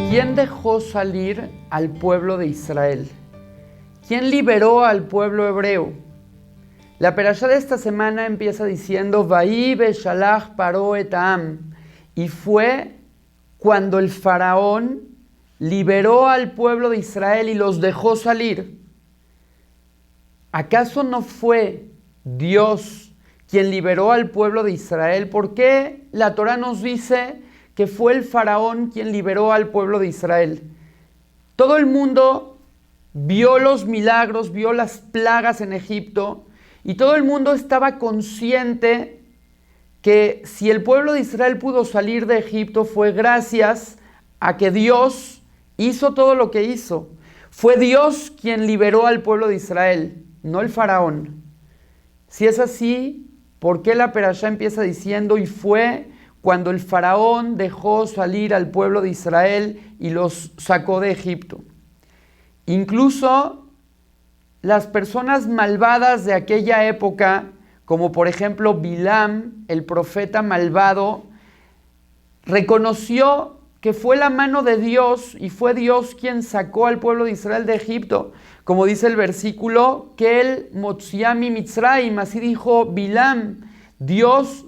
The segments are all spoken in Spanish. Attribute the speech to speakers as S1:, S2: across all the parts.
S1: ¿Quién dejó salir al pueblo de Israel? ¿Quién liberó al pueblo hebreo? La perashá de esta semana empieza diciendo Vahi beshalach paró et ha'am, y fue cuando el faraón liberó al pueblo de Israel y los dejó salir. ¿Acaso no fue Dios quien liberó al pueblo de Israel? ¿Por qué la Torá nos dice que fue el faraón quien liberó al pueblo de Israel? Todo el mundo vio los milagros, vio las plagas en Egipto, y todo el mundo estaba consciente que si el pueblo de Israel pudo salir de Egipto fue gracias a que Dios hizo todo lo que hizo. Fue Dios quien liberó al pueblo de Israel, no el faraón. Si es así, ¿por qué la perashá empieza diciendo y fue cuando el faraón dejó salir al pueblo de Israel y los sacó de Egipto? Incluso las personas malvadas de aquella época, como por ejemplo Bilam, el profeta malvado, reconoció que fue la mano de Dios y fue Dios quien sacó al pueblo de Israel de Egipto. Como dice el versículo, Kel motziami mitzrayim, así dijo Bilam, Dios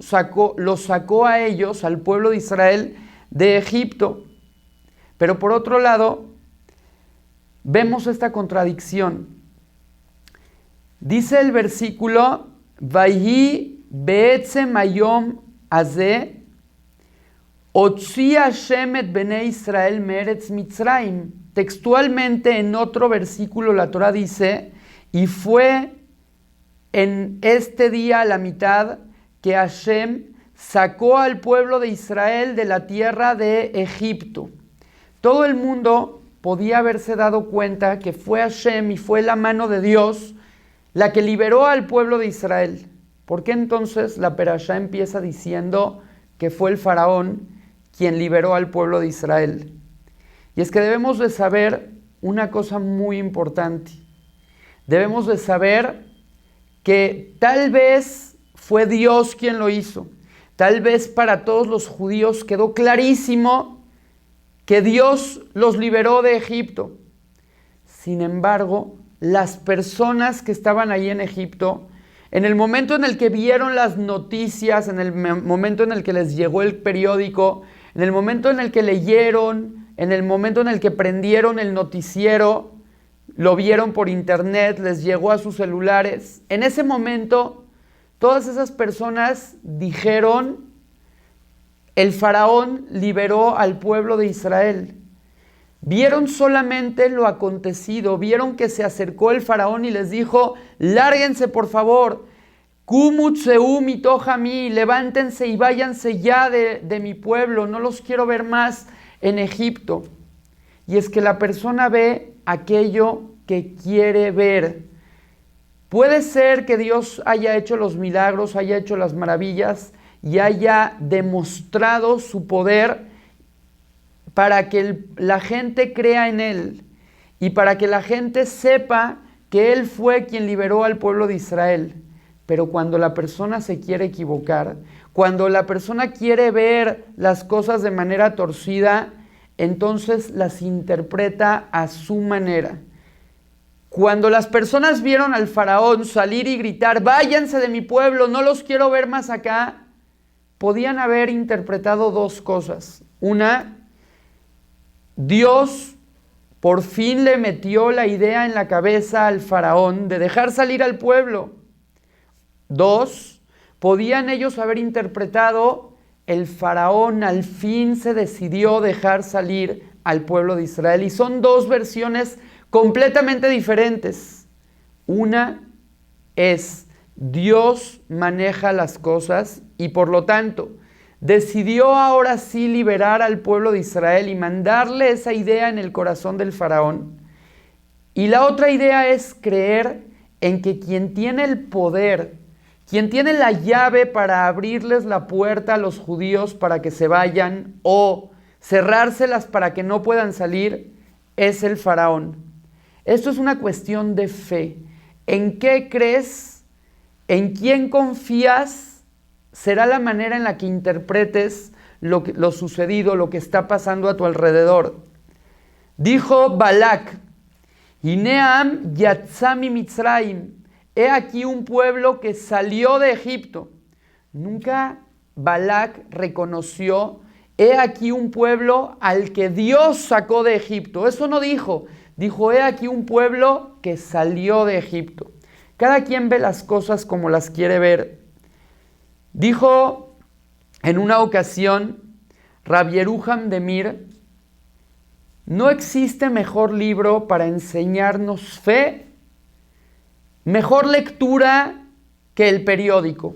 S1: los sacó a ellos, al pueblo de Israel, de Egipto. Pero por otro lado, vemos esta contradicción. Dice el versículo, Vayhi be'etzem hayom hazeh, otzi Hashem et bnei Israel me'eretz Mitzrayim. Textualmente en otro versículo la Torá dice, y fue en este día a la mitad que Hashem sacó al pueblo de Israel de la tierra de Egipto. Todo el mundo podía haberse dado cuenta que fue Hashem y fue la mano de Dios la que liberó al pueblo de Israel. ¿Por qué entonces la perashá empieza diciendo que fue el faraón quien liberó al pueblo de Israel? Y es que debemos de saber una cosa muy importante. Debemos de saber que tal vez fue Dios quien lo hizo. Tal vez para todos los judíos quedó clarísimo que Dios los liberó de Egipto. Sin embargo, las personas que estaban ahí en Egipto, en el momento en el que vieron las noticias, en el momento en el que les llegó el periódico, en el momento en el que leyeron, en el momento en el que prendieron el noticiero, lo vieron por internet, les llegó a sus celulares, en ese momento todas esas personas dijeron, el faraón liberó al pueblo de Israel. Vieron solamente lo acontecido, vieron que se acercó el faraón y les dijo, lárguense por favor, Kumutzeu mitohami, levántense y váyanse ya de mi pueblo, no los quiero ver más en Egipto. Y es que la persona ve aquello que quiere ver. Puede ser que Dios haya hecho los milagros, haya hecho las maravillas y haya demostrado su poder para que la gente crea en Él y para que la gente sepa que Él fue quien liberó al pueblo de Israel. Pero cuando la persona se quiere equivocar, cuando la persona quiere ver las cosas de manera torcida, entonces las interpreta a su manera. Cuando las personas vieron al faraón salir y gritar, váyanse de mi pueblo, no los quiero ver más acá, podían haber interpretado dos cosas. Una, Dios por fin le metió la idea en la cabeza al faraón de dejar salir al pueblo. Dos, podían ellos haber interpretado, el faraón al fin se decidió dejar salir al pueblo de Israel. Y son dos versiones completamente diferentes. Una es, Dios maneja las cosas y por lo tanto decidió ahora sí liberar al pueblo de Israel y mandarle esa idea en el corazón del faraón. Y la otra idea es creer en que quien tiene el poder, quien tiene la llave para abrirles la puerta a los judíos para que se vayan o cerrárselas para que no puedan salir, es el faraón. Esto es una cuestión de fe. ¿En qué crees? ¿En quién confías? Será la manera en la que interpretes lo sucedido, lo que está pasando a tu alrededor. Dijo Balac, Hineam Yatzami Mitzrayim, he aquí un pueblo que salió de Egipto. Nunca Balac reconoció, he aquí un pueblo al que Dios sacó de Egipto. Eso no dijo, dijo, he aquí un pueblo que salió de Egipto. Cada quien ve las cosas como las quiere ver. Dijo en una ocasión Rabbi Yeruham de Mir, no existe mejor libro para enseñarnos fe, mejor lectura que el periódico.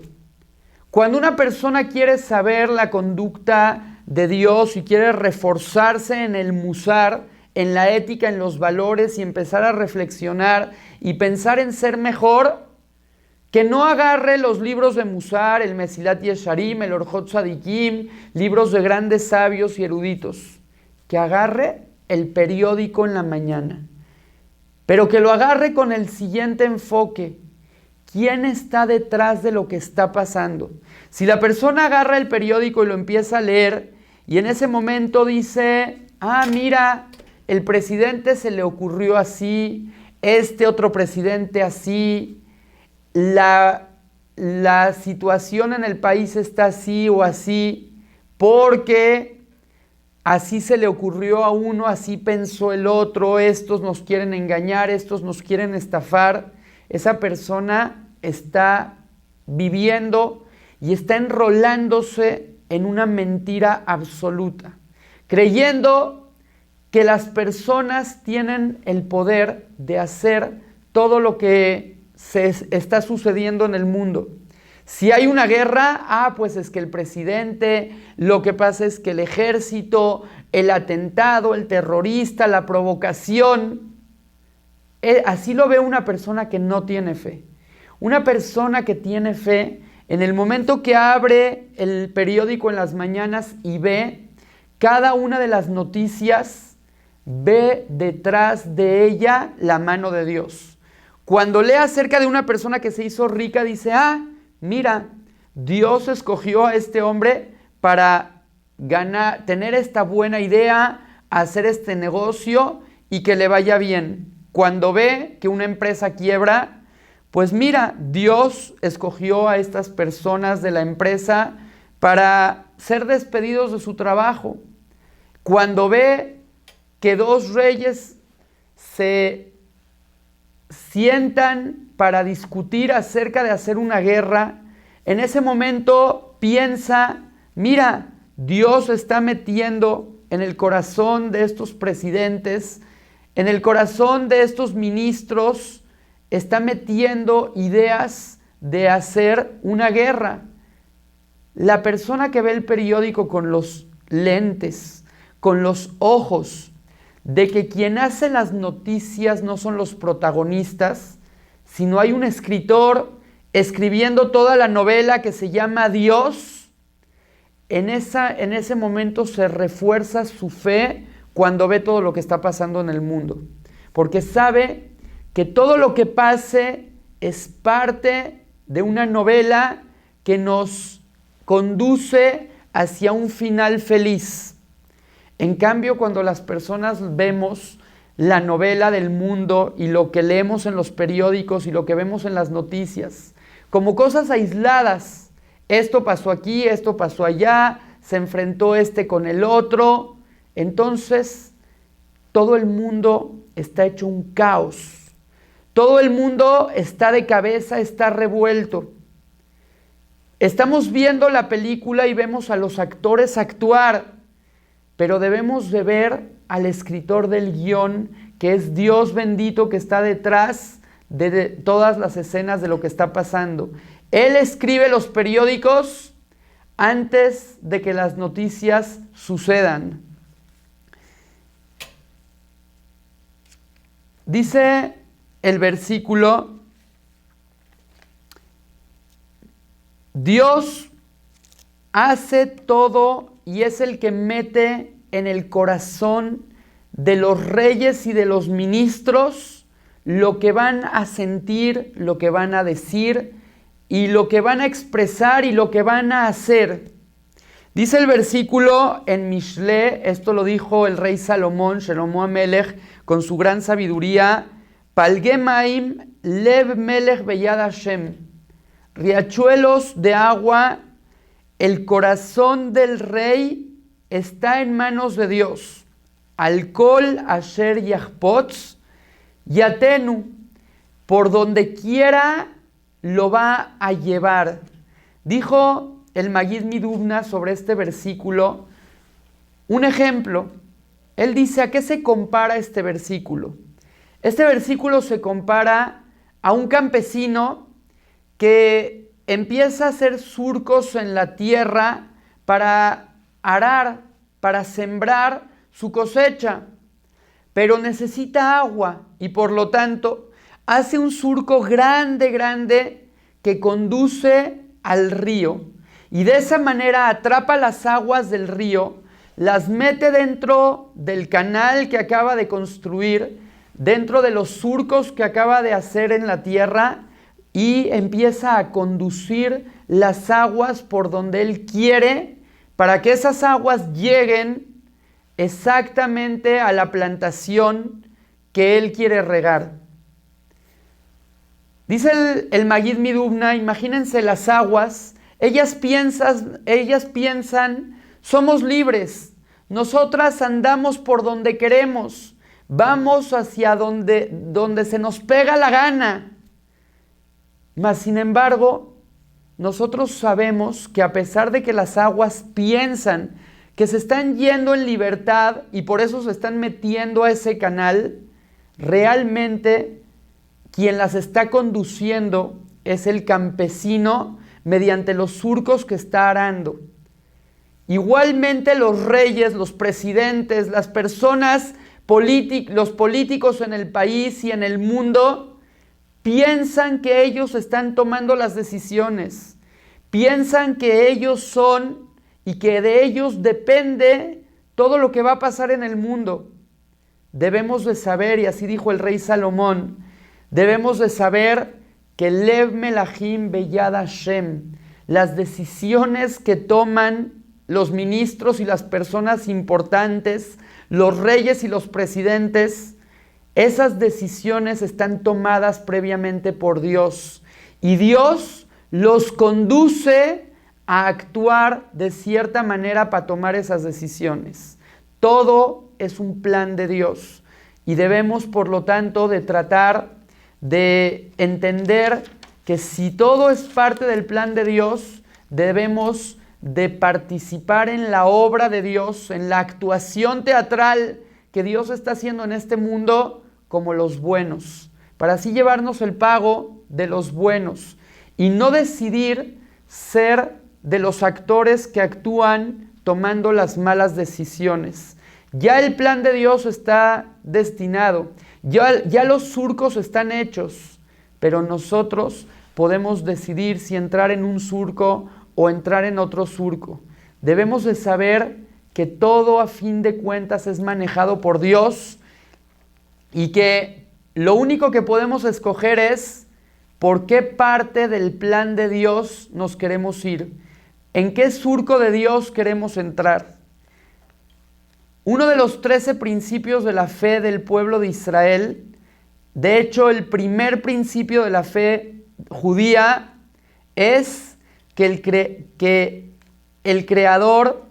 S1: Cuando una persona quiere saber la conducta de Dios y quiere reforzarse en el musar, en la ética, en los valores y empezar a reflexionar y pensar en ser mejor, que no agarre los libros de Musar, el Mesilat Yesharim, el Orjot Tzadikim, libros de grandes sabios y eruditos. Que agarre el periódico en la mañana. Pero que lo agarre con el siguiente enfoque. ¿Quién está detrás de lo que está pasando? Si la persona agarra el periódico y lo empieza a leer, y en ese momento dice, mira, el presidente se le ocurrió así, este otro presidente así, la situación en el país está así o así, porque así se le ocurrió a uno, así pensó el otro, estos nos quieren engañar, estos nos quieren estafar. Esa persona está viviendo y está enrolándose en una mentira absoluta, creyendo que las personas tienen el poder de hacer todo lo que se está sucediendo en el mundo. Si hay una guerra, pues es que el presidente, lo que pasa es que el ejército, el atentado, el terrorista, la provocación, así lo ve una persona que no tiene fe. Una persona que tiene fe, en el momento que abre el periódico en las mañanas y ve cada una de las noticias, ve detrás de ella la mano de Dios. Cuando lee acerca de una persona que se hizo rica, dice, mira, Dios escogió a este hombre para tener esta buena idea, hacer este negocio y que le vaya bien. Cuando ve que una empresa quiebra, pues mira, Dios escogió a estas personas de la empresa para ser despedidos de su trabajo. Cuando ve que dos reyes se sientan para discutir acerca de hacer una guerra, en ese momento piensa, mira, Dios está metiendo en el corazón de estos presidentes, en el corazón de estos ministros, está metiendo ideas de hacer una guerra. La persona que ve el periódico con los lentes, con los ojos, de que quien hace las noticias no son los protagonistas, sino hay un escritor escribiendo toda la novela que se llama Dios, en ese momento se refuerza su fe cuando ve todo lo que está pasando en el mundo. Porque sabe que todo lo que pase es parte de una novela que nos conduce hacia un final feliz. En cambio, cuando las personas vemos la novela del mundo y lo que leemos en los periódicos y lo que vemos en las noticias, como cosas aisladas, esto pasó aquí, esto pasó allá, se enfrentó este con el otro, entonces todo el mundo está hecho un caos. Todo el mundo está de cabeza, está revuelto. Estamos viendo la película y vemos a los actores actuar, pero debemos de ver al escritor del guión, que es Dios bendito que está detrás de todas las escenas de lo que está pasando. Él escribe los periódicos antes de que las noticias sucedan. Dice el versículo, Dios hace todo y es el que mete en el corazón de los reyes y de los ministros lo que van a sentir, lo que van a decir y lo que van a expresar y lo que van a hacer. Dice el versículo en Mishle, esto lo dijo el rey Salomón, Shlomo Amelech, con su gran sabiduría, Palge Maim Lev Melech Beyad Hashem, riachuelos de agua, el corazón del rey está en manos de Dios. Alkol Asher Yahpotz Yatenu, por donde quiera lo va a llevar. Dijo el Magid Midubna sobre este versículo un ejemplo. Él dice, ¿a qué se compara este versículo? Este versículo se compara a un campesino que empieza a hacer surcos en la tierra para arar, para sembrar su cosecha, pero necesita agua y por lo tanto hace un surco grande que conduce al río y de esa manera atrapa las aguas del río, las mete dentro del canal que acaba de construir, dentro de los surcos que acaba de hacer en la tierra y empieza a conducir las aguas por donde él quiere para que esas aguas lleguen exactamente a la plantación que él quiere regar. Dice el Magid Midubna, imagínense las aguas, ellas piensan, somos libres, nosotras andamos por donde queremos, vamos hacia donde se nos pega la gana. Mas sin embargo, nosotros sabemos que a pesar de que las aguas piensan que se están yendo en libertad y por eso se están metiendo a ese canal, realmente quien las está conduciendo es el campesino mediante los surcos que está arando. Igualmente los reyes, los presidentes, las personas, los políticos en el país y en el mundo piensan que ellos están tomando las decisiones, piensan que ellos son y que de ellos depende todo lo que va a pasar en el mundo. Debemos de saber, y así dijo el rey Salomón, debemos de saber que Lev Melachim Beyad Hashem, las decisiones que toman los ministros y las personas importantes, los reyes y los presidentes, esas decisiones están tomadas previamente por Dios. Y Dios los conduce a actuar de cierta manera para tomar esas decisiones. Todo es un plan de Dios. Y debemos, por lo tanto, de tratar de entender que si todo es parte del plan de Dios, debemos de participar en la obra de Dios, en la actuación teatral que Dios está haciendo en este mundo como los buenos, para así llevarnos el pago de los buenos y no decidir ser de los actores que actúan tomando las malas decisiones. Ya el plan de Dios está destinado, ya los surcos están hechos, pero nosotros podemos decidir si entrar en un surco o entrar en otro surco. Debemos de saber que todo a fin de cuentas es manejado por Dios y que lo único que podemos escoger es por qué parte del plan de Dios nos queremos ir, en qué surco de Dios queremos entrar. Uno de los 13 principios de la fe del pueblo de Israel, de hecho el primer principio de la fe judía es que el Creador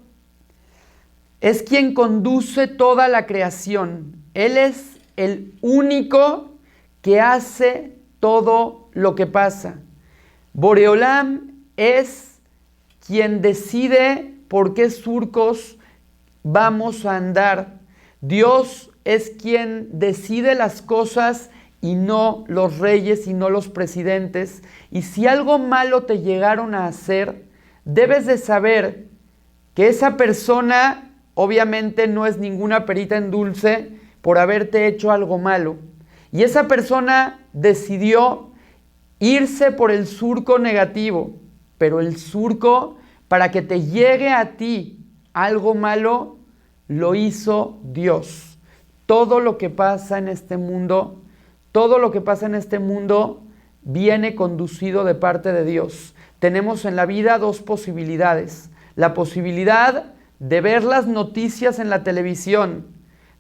S1: es quien conduce toda la creación. Él es el único que hace todo lo que pasa. Boreolam es quien decide por qué surcos vamos a andar. Dios es quien decide las cosas y no los reyes y no los presidentes. Y si algo malo te llegaron a hacer, debes de saber que esa persona obviamente no es ninguna perita en dulce por haberte hecho algo malo. Y esa persona decidió irse por el surco negativo, pero el surco para que te llegue a ti algo malo, lo hizo Dios. Todo lo que pasa en este mundo, todo lo que pasa en este mundo viene conducido de parte de Dios. Tenemos en la vida dos posibilidades. La posibilidad de ver las noticias en la televisión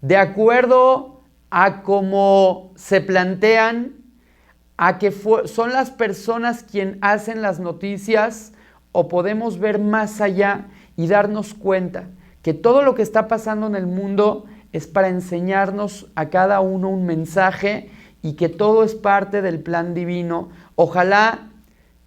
S1: de acuerdo a cómo se plantean, a que son las personas quienes hacen las noticias, o podemos ver más allá y darnos cuenta que todo lo que está pasando en el mundo es para enseñarnos a cada uno un mensaje y que todo es parte del plan divino. Ojalá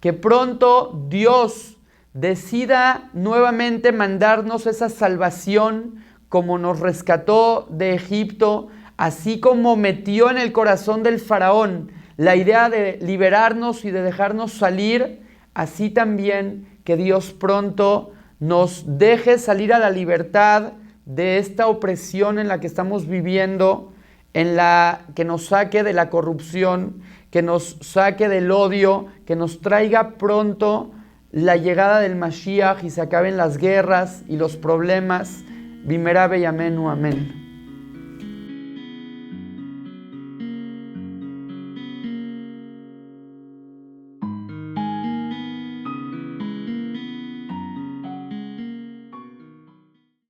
S1: que pronto Dios decida nuevamente mandarnos esa salvación como nos rescató de Egipto, así como metió en el corazón del faraón la idea de liberarnos y de dejarnos salir, así también que Dios pronto nos deje salir a la libertad de esta opresión en la que estamos viviendo, que nos saque de la corrupción, que nos saque del odio, que nos traiga pronto la llegada del Mashiach y se acaben las guerras y los problemas. Bimera beyamenu, amén.